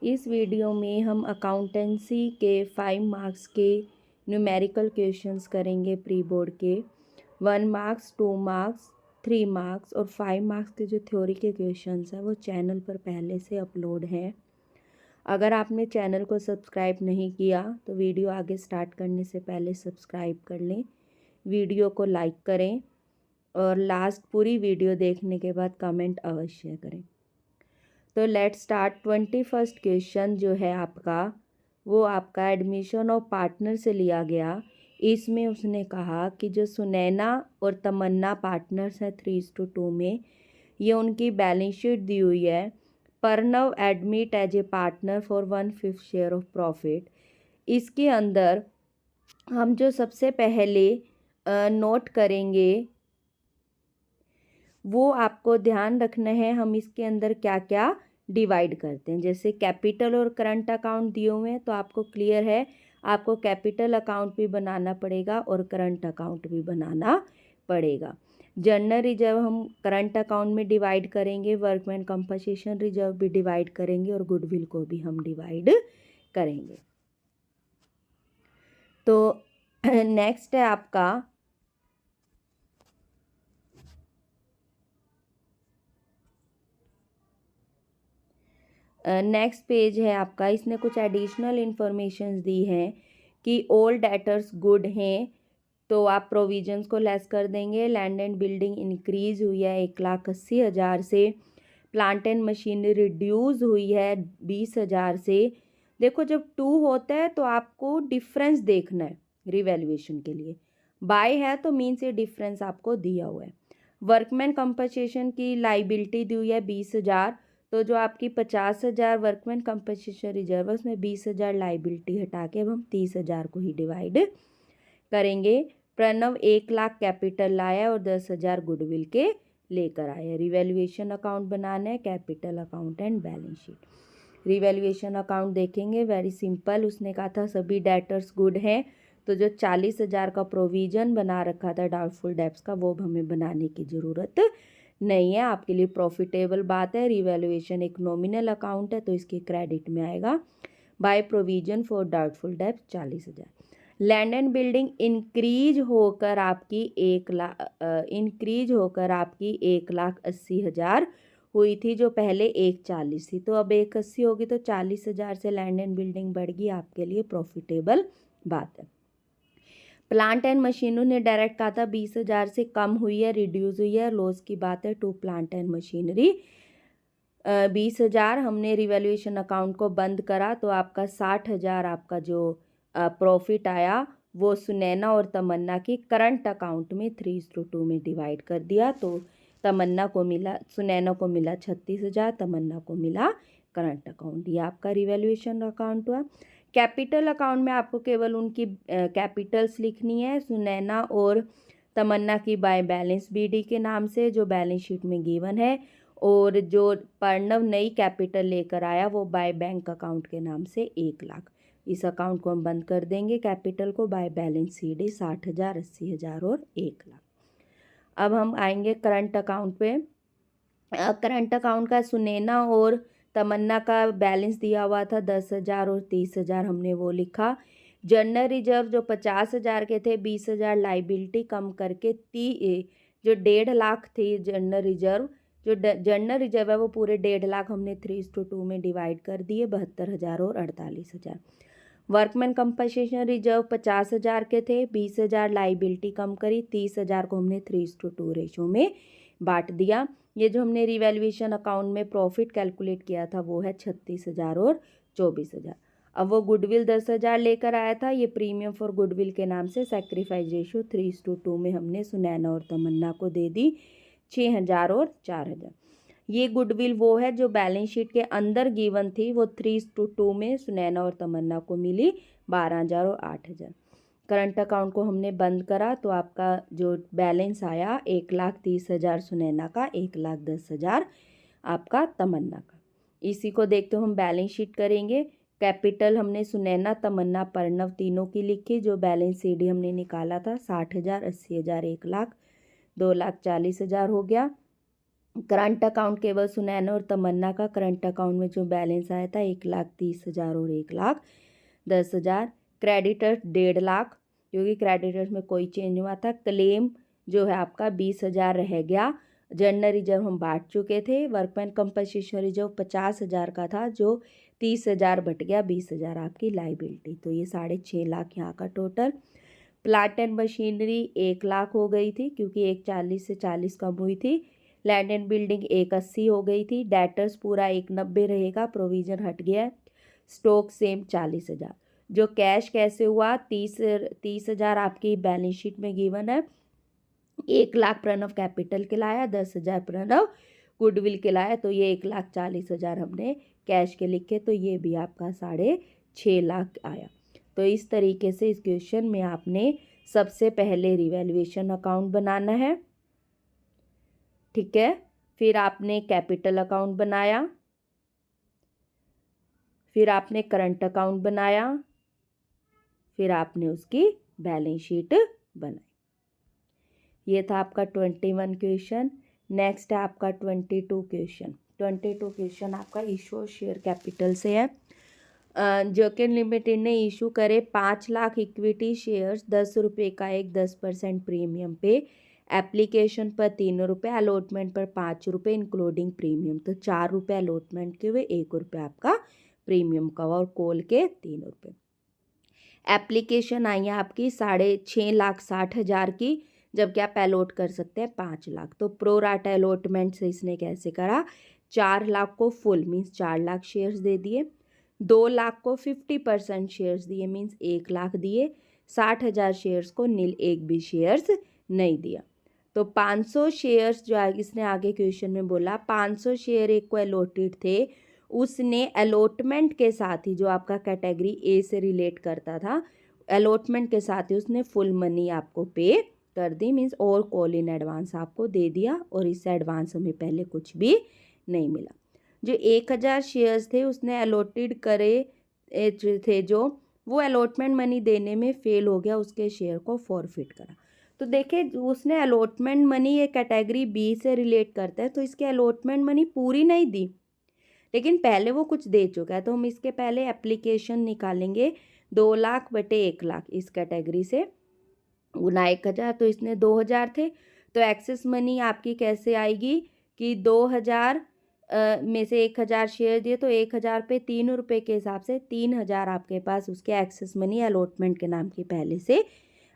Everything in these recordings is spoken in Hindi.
इस वीडियो में हम अकाउंटेंसी के 5 मार्क्स के न्यूमेरिकल क्वेश्चंस करेंगे प्री बोर्ड के। 1 मार्क्स, 2 मार्क्स, 3 मार्क्स और 5 मार्क्स के जो थ्योरी के क्वेश्चंस हैं वो चैनल पर पहले से अपलोड हैं। अगर आपने चैनल को सब्सक्राइब नहीं किया तो वीडियो आगे स्टार्ट करने से पहले सब्सक्राइब कर लें, वीडियो को लाइक करें और लास्ट पूरी वीडियो देखने के बाद कमेंट अवश्य करें। तो लेट स्टार्ट। 21st क्वेश्चन जो है आपका वो आपका एडमिशन ऑफ पार्टनर से लिया गया। इसमें उसने कहा कि जो सुनैना और तमन्ना पार्टनर्स हैं 3:2 में, ये उनकी बैलेंस शीट दी हुई है। Pranav admit as a partner for 1/5 share of profit. इसके अंदर हम जो सबसे पहले नोट करेंगे वो आपको ध्यान रखना है, हम इसके अंदर क्या क्या डिवाइड करते हैं। जैसे कैपिटल और करंट अकाउंट दिए हुए हैं तो आपको क्लियर है, आपको कैपिटल अकाउंट भी बनाना पड़ेगा और करंट अकाउंट भी बनाना पड़ेगा। जनरल रिजर्व हम करंट अकाउंट में डिवाइड करेंगे, वर्कमैन कंपनसेशन रिजर्व भी डिवाइड करेंगे और गुडविल को भी हम डिवाइड करेंगे। तो नेक्स्ट है आपका नेक्स्ट पेज है आपका। इसने कुछ एडिशनल इन्फॉर्मेशन दी हैं कि ऑल डेटर्स गुड हैं तो आप प्रोविजंस को लेस कर देंगे। लैंड एंड बिल्डिंग इंक्रीज हुई है 1,80,000 से। प्लांट एंड मशीनरी रिड्यूस हुई है 20,000 से। देखो जब 2 होता है तो आपको डिफरेंस देखना है रिवैल्यूएशन के लिए। बाय है तो मीन्स ये डिफरेंस आपको दिया हुआ है। वर्कमैन कंपनसेशन की लाइबिलिटी दी हुई है 20,000, तो जो आपकी 50,000 वर्कमैन कंपनसेशन रिजर्व है उसमें 20,000 लाइबिलिटी हटा के अब हम 30,000 को ही डिवाइड करेंगे। प्रणव 1,00,000 कैपिटल लाया और 10,000 गुडविल के लेकर आया। रिवैल्यूएशन अकाउंट बनाना है, capital account and balance sheet. Revaluation account देखेंगे, वेरी सिंपल। उसने कहा था सभी डेटर्स गुड हैं तो जो 40,000 का प्रोविजन बना रखा था डाउटफुल डेब्ट्स का वो हमें बनाने की ज़रूरत नहीं है। आपके लिए प्रॉफिटेबल बात है। रिवैल्यूएशन एक नॉमिनल अकाउंट है तो इसके क्रेडिट में आएगा। बाय प्रोविजन फॉर डाउटफुल डेब्ट 40,000। लैंड एंड बिल्डिंग इंक्रीज होकर आपकी 1,80,000 हुई थी, जो पहले 1,40,000 थी। तो अब 1,80,000 होगी तो 40,000 से लैंड एंड बिल्डिंग बढ़ गई, आपके लिए प्रॉफिटेबल बात है। प्लांट एंड मशीनरी ने डायरेक्ट कहा था 20,000 से कम हुई है, रिड्यूस हुई है, लॉस की बात है टू प्लांट एंड मशीनरी। 20,000 हमने रिवैल्यूएशन अकाउंट को बंद करा तो आपका 60,000 आपका जो प्रॉफिट आया वो सुनैना और तमन्ना की करंट अकाउंट में 3:2 में डिवाइड कर दिया। तो तमन्ना को मिला, सुनैना को मिला 36,000, तमन्ना को मिला करंट अकाउंट। ये आपका रिवैल्यूएशन अकाउंट हुआ। कैपिटल अकाउंट में आपको केवल उनकी कैपिटल्स लिखनी है, सुनैना और तमन्ना की बाय बैलेंस बीडी के नाम से जो बैलेंस शीट में गिवन है, और जो प्रणव नई कैपिटल लेकर आया वो बाय बैंक अकाउंट के नाम से 1,00,000। इस अकाउंट को हम बंद कर देंगे, कैपिटल को बाय बैलेंस सीडी 60,000, 80,000 और 1,00,000। अब हम आएंगे करंट अकाउंट पे। करंट अकाउंट का सुनैना और तमन्ना का बैलेंस दिया हुआ था 10,000 और 30,000, हमने वो लिखा। जनरल रिजर्व जो 50,000 के थे, 20,000 लाइबिलिटी कम करके जो 1,50,000 थी जनरल रिजर्व, जो जनरल रिजर्व है वो पूरे 1,50,000 हमने 3:2 में डिवाइड कर दिए, 72,000 और 48,000। वर्कमैन कंपनसेशन रिजर्व 50,000 के थे, 20,000 लाइबिलिटी कम करी, 30,000 को हमने 3:2 रेशो में बांट दिया। ये जो हमने रिवैल्यूएशन अकाउंट में प्रॉफिट कैलकुलेट किया था वो है 36,000 और 24,000। अब वो गुडविल 10,000 लेकर आया था, ये प्रीमियम फॉर गुडविल के नाम से सैक्रिफाइस रेशो 3:2 में हमने सुनैना और तमन्ना को दे दी 6,000 और 4,000। ये गुडविल वो है जो बैलेंस शीट के अंदर गिवन थी, वो 3:2 में सुनैना और तमन्ना को मिली 12,000 और 8,000। करंट अकाउंट को हमने बंद करा तो आपका जो बैलेंस आया 1,30,000 सुनैना का, 1,10,000 आपका तमन्ना का। इसी को देखते हम बैलेंस शीट करेंगे। कैपिटल हमने सुनैना, तमन्ना, प्रणव तीनों की लिखी। जो बैलेंस सीडी हमने निकाला था 60,000, 80,000, 1,00,000, 2,40,000 हो गया। करंट अकाउंट केवल सुनैना और तमन्ना का करंट अकाउंट में जो बैलेंस आया था 1,30,000 और 1,10,000। क्रेडिटर्स 1,50,000 क्योंकि क्रेडिटर्स में कोई चेंज हुआ था। क्लेम जो है आपका 20,000 रह गया। जनरल रिजर्व हम बांट चुके थे। वर्कमैन कंपनसेशन रिजर्व 50,000 का था जो 30,000 बट गया, 20,000 आपकी लाइबिलिटी। तो ये 6.5 लाख यहाँ का टोटल। प्लांट एंड मशीनरी 1,00,000 हो गई थी क्योंकि 1,40 से 40 कम हुई थी। लैंड एंड बिल्डिंग 1,80 हो गई थी। डेटर्स पूरा 1,90 रहेगा, प्रोविजन हट गया। Stock same 40,000। जो कैश कैसे हुआ, 30,000 आपकी बैलेंस शीट में गिवन है। 1,00,000 प्रणव कैपिटल के लाया, 10,000 प्रणव गुडविल के लाया, तो ये 1,40,000 हमने कैश के लिखे, तो ये भी आपका 6.5 लाख आया। तो इस तरीके से इस क्वेश्चन में आपने सबसे पहले रिवैल्यूएशन अकाउंट बनाना है, ठीक है। फिर आपने कैपिटल अकाउंट बनाया, फिर आपने करंट अकाउंट बनाया, फिर आपने उसकी बैलेंस शीट बनाई। ये था आपका 21 क्वेश्चन। नेक्स्ट है आपका 22 क्वेश्चन। 22 क्वेश्चन आपका इशू शेयर कैपिटल से है। जोकिन लिमिटेड ने इशू करे 5 लाख इक्विटी शेयर्स 10 रुपये का एक 10% प्रीमियम पे। एप्लीकेशन पर 3 रुपये, अलॉटमेंट पर 5 रुपये इंक्लूडिंग प्रीमियम। तो 4 रुपये अलॉटमेंट के हुए, 1 रुपये आपका प्रीमियम का और कॉल के 3 रुपये। एप्लीकेशन आई है आपकी 6,60,000 की, जबकि आप अलॉट कर सकते हैं 5 लाख। तो प्रो राटा अलॉटमेंट से इसने कैसे करा, 4 लाख को फुल मीन्स 4 लाख शेयर्स दे दिए, 2 लाख को 50% शेयर्स दिए मीन्स 1 लाख दिए, 60,000 शेयर्स को नील एक भी शेयर्स नहीं दिया। तो 500 शेयर्स जो इसने आगे क्वेश्चन में बोला 500 शेयर एक को अलॉटेड थे, उसने अलॉटमेंट के साथ ही जो आपका कैटेगरी ए से रिलेट करता था, अलॉटमेंट के साथ ही उसने फुल मनी आपको पे कर दी मीन्स और कॉल इन एडवांस आपको दे दिया, और इससे एडवांस हमें पहले कुछ भी नहीं मिला। जो 1,000 शेयर्स थे उसने अलॉटेड करे थे, जो वो अलॉटमेंट मनी देने में फेल हो गया, उसके शेयर को फॉरफिट करा। तो देखिए उसने अलॉटमेंट मनी ये कैटेगरी बी से रिलेट करता है, तो इसके अलॉटमेंट मनी पूरी नहीं दी, लेकिन पहले वो कुछ दे चुका है। तो हम इसके पहले एप्लीकेशन निकालेंगे 2 लाख बटे 1 लाख इस कैटेगरी से, गुना 1,000, तो इसने 2,000 थे। तो एक्सेस मनी आपकी कैसे आएगी कि 2,000 में से 1,000 शेयर दिए, तो 1,000 पे 3 रुपये के हिसाब से 3,000 आपके पास उसके एक्सेस मनी अलॉटमेंट के नाम की पहले से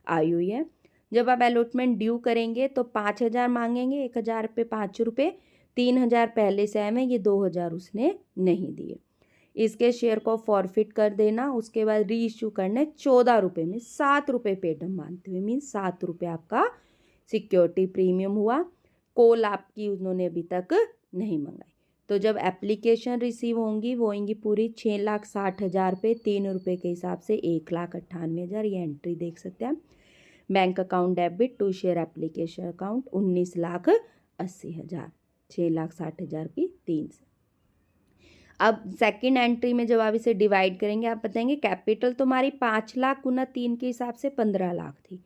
आई हुई है। जब आप अलॉटमेंट ड्यू करेंगे तो 5,000 मांगेंगे, 1,000 पे 5 रुपये, 3,000 पहले से आए हैं, ये 2,000 उसने नहीं दिए। इसके शेयर को फॉरफिट कर देना, उसके बाद री इश्यू करने 14 रुपये में 7 रुपये पेडम मानते हुए मीन्स 7 रुपये आपका सिक्योरिटी प्रीमियम हुआ। कॉल आपकी उन्होंने अभी तक नहीं मंगाई। तो जब एप्लीकेशन रिसीव होंगी वो होंगी पूरी 6,60,000 पे 3 रुपये के हिसाब से 1,98,000, ये एंट्री देख सकते हैं। Bank account debit to share application account 19,80,000, 6,60,000 की 3 से। अब सेकंड एंट्री में जब आप इसे डिवाइड करेंगे, आप बताएंगे कैपिटल तो हमारी 5 लाख गुना 3 के हिसाब से 15 लाख थी,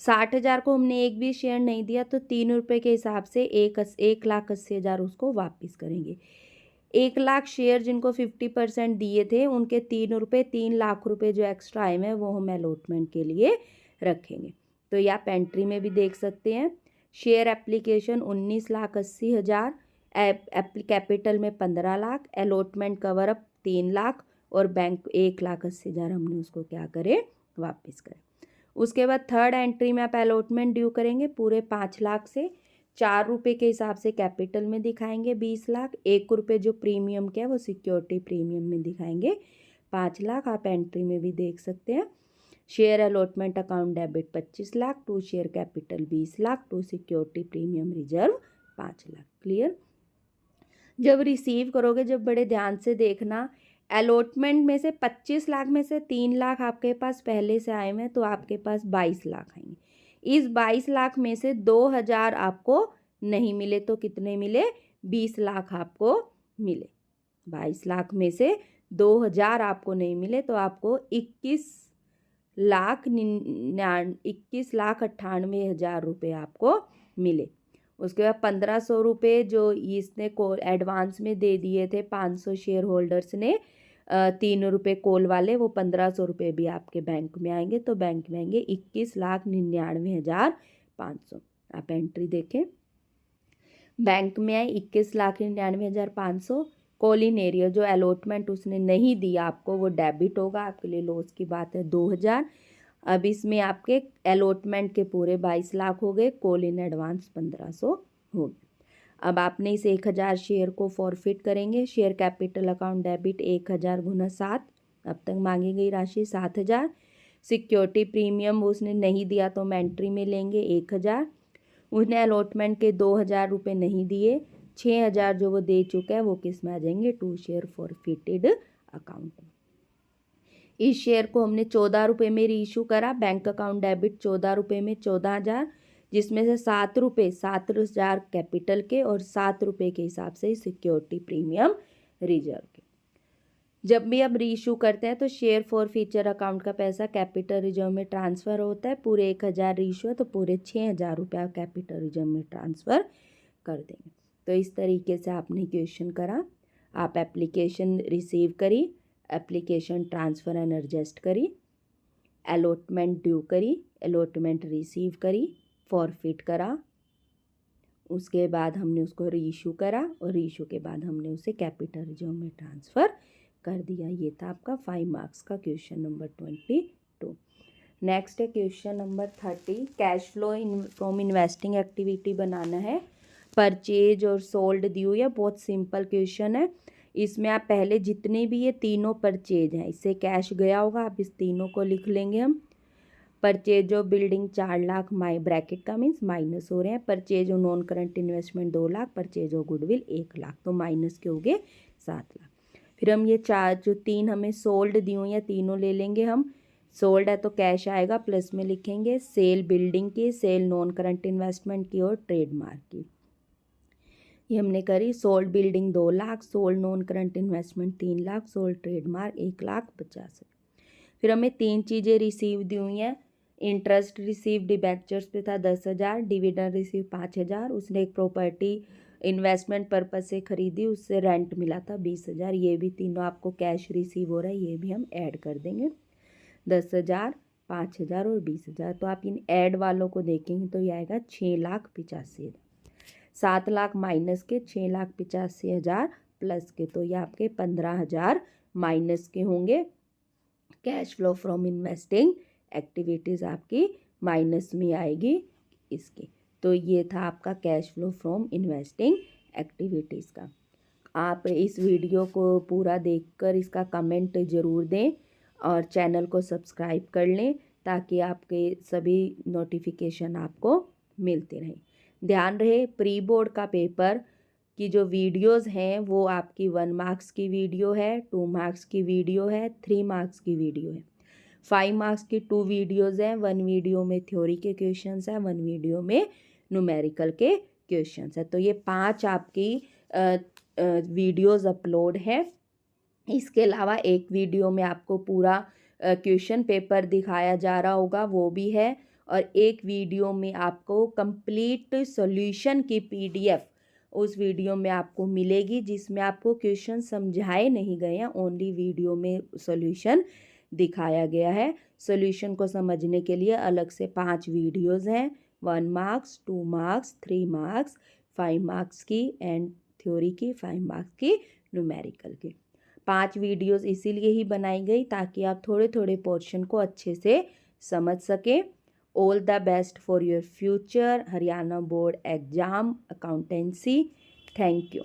60,000 को हमने एक भी शेयर नहीं दिया, तो 3 रुपये के हिसाब से 1,80,000 उसको वापस करेंगे। 1 लाख शेयर जिनको 50% दिए थे उनके 3 रुपये, 3 लाख रुपये जो एक्स्ट्रा आए हैं वो हम अलॉटमेंट के लिए रखेंगे। तो ये आप एंट्री में भी देख सकते हैं। शेयर एप्लीकेशन 19,80,000, कैपिटल में 15 lakh, allotment cover up 3 lakh, और बैंक 1,80,000 हमने उसको क्या करे वापस करें। उसके बाद थर्ड एंट्री में आप अलॉटमेंट ड्यू करेंगे पूरे 5 लाख से, 4 रुपये के हिसाब से कैपिटल में दिखाएंगे 20 लाख, 1 रुपये जो प्रीमियम क्या है वो सिक्योरिटी प्रीमियम में दिखाएंगे 5 लाख, आप एंट्री में भी देख सकते हैं। Share allotment account debit 25 lakh, to share capital 20 lakh, to security premium reserve 5 lakh. Clear. जब रिसीव करोगे, जब बड़े ध्यान से देखना, अलॉटमेंट में से 25 लाख में से 3 लाख आपके पास पहले से आए हुए हैं, तो आपके पास 22 लाख आएंगे। इस 22 लाख में से 2,000 आपको नहीं मिले, तो कितने मिले, 20 लाख आपको मिले। 22 लाख में से 2,000 आपको नहीं मिले, तो आपको 21,98,000 रुपये आपको मिले। उसके बाद 1500 रुपये जो इसने को एडवांस में दे दिए थे 500 शेयर होल्डर्स ने 3 रुपये कॉल वाले, वो 1500 रुपये भी आपके बैंक में आएंगे। तो बैंक में आएंगे 21,99,500। आप एंट्री देखें, बैंक में आए 21,99,500। कॉलिंग एरिया जो अलॉटमेंट उसने नहीं दिया आपको वो डेबिट होगा, आपके लिए लॉस की बात है 2000। अब इसमें आपके अलॉटमेंट के पूरे 22 लाख हो गए, कॉल इन एडवांस 1500 हो गए। अब आपने इस 1000 शेयर को फॉरफिट करेंगे। शेयर कैपिटल अकाउंट डेबिट 1000 गुना 7, अब तक मांगी गई राशि 7000। सिक्योरिटी प्रीमियम उसने नहीं दिया तो हम एंट्री में लेंगे 1000। उसने अलॉटमेंट के 2000 रुपये नहीं दिए, 6000 जो वो दे चुका है वो किस में आ जाएंगे, टू शेयर फॉरफिटेड अकाउंट। इस शेयर को हमने 14 रुपये में रीइशू करा। बैंक अकाउंट डेबिट 14 रुपये में 14,000, जिसमें से 7 रुपये 7,000 कैपिटल के और 7 रुपये के हिसाब से सिक्योरिटी प्रीमियम रिजर्व के। जब भी अब रीइशू करते हैं तो शेयर फॉर फ्यूचर अकाउंट का पैसा कैपिटल रिजर्व में ट्रांसफ़र होता है। पूरे 1000 रीइशू है तो पूरे 6000 रुपये आप कैपिटल रिजर्व में ट्रांसफ़र कर देंगे। तो इस तरीके से आपने क्वेश्चन करा। आप एप्लीकेशन रिसीव करी, एप्लीकेशन ट्रांसफ़र एंड एडजस्ट करी, अलॉटमेंट ड्यू करी, अलॉटमेंट रिसीव करी, फॉरफिट करा, उसके बाद हमने उसको रीइशू करा और रीइशू के बाद हमने उसे कैपिटल रिजर्व में ट्रांसफ़र कर दिया। ये था आपका 5 मार्क्स का क्वेश्चन नंबर 22। नेक्स्ट है question number 30। Cash flow from investing activity बनाना है। परचेज और सोल्ड दी हुई है, बहुत सिंपल क्वेश्चन है। इसमें आप पहले जितने भी ये तीनों परचेज हैं इससे कैश गया होगा, आप इस तीनों को लिख लेंगे हम। Purchase of building 4 lakh bracket का मीन्स माइनस हो रहे हैं। Purchase of non current investment 2 lakh, purchase of goodwill 1 lakh, तो माइनस के हो गए 7 लाख। फिर हम ये 4 जो 3 हमें सोल्ड दी हुई हैं तीनों ले लेंगे हम। सोल्ड है तो कैश आएगा, प्लस में लिखेंगे सेल बिल्डिंग की, सेल नॉन करंट इन्वेस्टमेंट की और ट्रेडमार्क की। ये हमने करी। Sold building 2 lakh, sold non current investment 3 lakh, sold trademark 1,50,000। फिर हमें 3 चीज़ें रिसीव दी हुई हैं। इंटरेस्ट रिसीव डिबेंचर्स पे था 10,000, डिविडेंड रिसीव 5,000, उसने एक प्रॉपर्टी इन्वेस्टमेंट पर्पज से खरीदी, उससे रेंट मिला था 20,000। ये भी तीनों आपको कैश रिसीव हो रहा है, ये भी हम ऐड कर देंगे। 10,000, 5,000 और 20,000। तो आप इन ऐड वालों को देखेंगे तो ये आएगा 6,85,000। 7 लाख माइनस के 6,85,000 प्लस के, तो ये आपके 15,000 माइनस के होंगे। Cash flow from investing activities आपकी माइनस में आएगी इसकी। तो ये था आपका cash flow from investing activities का। आप इस वीडियो को पूरा देखकर इसका कमेंट ज़रूर दें और चैनल को सब्सक्राइब कर लें ताकि आपके सभी नोटिफिकेशन आपको मिलते रहें। ध्यान रहे प्री बोर्ड का पेपर की जो वीडियोस हैं वो आपकी 1 मार्क्स की वीडियो है, 2 मार्क्स की वीडियो है, 3 मार्क्स की वीडियो है। 5 मार्क्स की 2 वीडियोज़ हैं। 1 वीडियो में थ्योरी के क्वेश्चंस हैं, 1 वीडियो में न्यूमेरिकल के क्वेश्चंस हैं। तो ये 5 आपकी वीडियोज़ अपलोड है। इसके अलावा एक वीडियो में आपको पूरा क्वेश्चन पेपर दिखाया जा रहा होगा, वो भी है। और एक वीडियो में आपको कंप्लीट सॉल्यूशन की PDF उस वीडियो में आपको मिलेगी, जिसमें आपको क्वेश्चन समझाए नहीं गए हैं, ओनली वीडियो में सॉल्यूशन दिखाया गया है। सॉल्यूशन को समझने के लिए अलग से 5 वीडियोज़ हैं, 1 मार्क्स, 2 मार्क्स, 3 मार्क्स, 5 मार्क्स की एंड थ्योरी की, 5 मार्क्स की न्यूमेरिकल की। 5 वीडियोज़ इसीलिए ही बनाई गई ताकि आप थोड़े थोड़े पोर्शन को अच्छे से समझ सकें। All the best for your future Haryana board exam accountancy. Thank you.